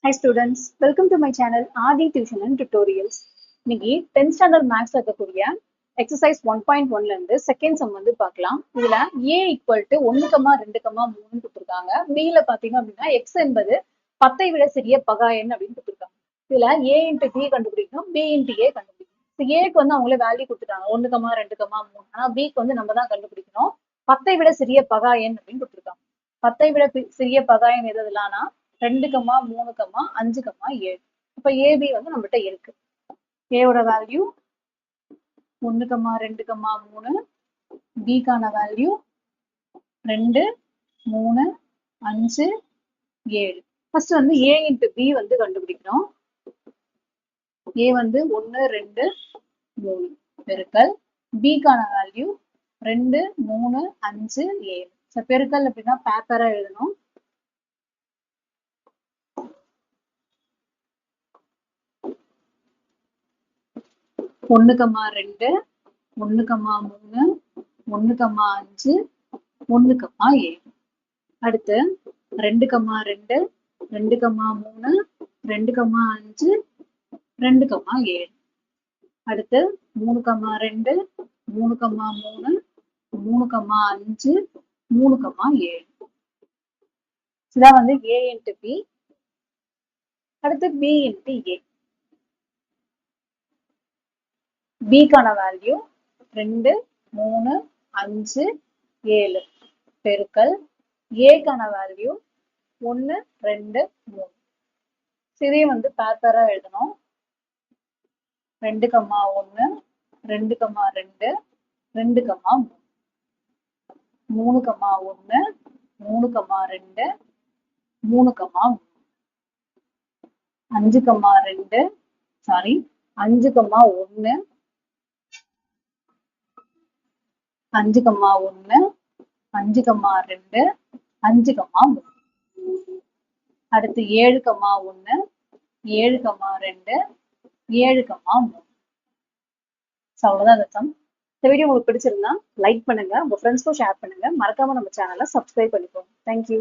Hi students, welcome to my channel RD Tuition and Tutorials. இன்னைக்கு 10th standard maths இருக்கக்கூடிய exercise 1.1ல இருந்து second sum வந்து பார்க்கலாம். இதுல a equal to 1, 2, 3 கொடுத்திருக்காங்க. b ல பாத்தீங்க அப்படின்னா x என்பது 10ஐ விட சிறிய பகா எண் அப்படின்னு கொடுத்திருக்காங்க. இதுல a into b கண்டுபிடிக்கணும், b into a கண்டுபிடிக்கணும். a க்கு வந்து அவங்களே வேல்யூ கொடுத்துட்டாங்க 1, 2, 3. ஆனா b க்கு வந்து நம்ம தான் கண்டுபிடிக்கணும். 10ஐ விட சிறிய பகா எண் அப்படின்னு கொடுத்திருக்காங்க. 10ஐ விட சிறிய பகா எண் எதுலாம்னா 2, 3, 5, 7. அப்ப AB வந்து நம்மகிட்ட இருக்கு. A ஓட வேல்யூ 1, 2, 3. B கான வேல்யூ 2, 3, 5, 7. ஃபர்ஸ்ட் வந்து A into B வந்து கண்டுபிடிக்கிறோம். A வந்து 1, 2, 3 பெருக்கல் B கான வேல்யூ 2, 3, 5, 7. பெருக்கல் அப்படின்னா பேப்பரா எழுதணும். 1, 2, 1, 3, 1, 5, 1, 7. அடுத்து 2, 2, 2, 3, 2, 5, 2, 7. அடுத்து 3, 2, 3, 3, 3, 5, 3, 7. இதான் வந்து A into B. அடுத்து B into A. B கான வேல்யூ 2, 3, 5, 7 பெருக்கல் A கான வேல்யூ 1, 2, 3. இதையும் வந்து பேப்பரா எழுதணும். 2, 1, 2, 2, 2, 3. 3, 1, 3, 2, 3, 3. 5, 2, சாரி 5, 1, 5, 1, 5, 2, 5, 3. அடுத்து 7, 1, 7, 2, 7, 3. அவ்வளவுதான் இந்த சம். இந்த வீடியோ உங்களுக்கு பிடிச்சிருந்தா லைக் பண்ணுங்க, உங்க ஃப்ரெண்ட்ஸ்க்கும் ஷேர் பண்ணுங்க, மறக்காம நம்ம சேனலை சப்ஸ்கிரைப் பண்ணிக்கோங்க. தேங்க்யூ.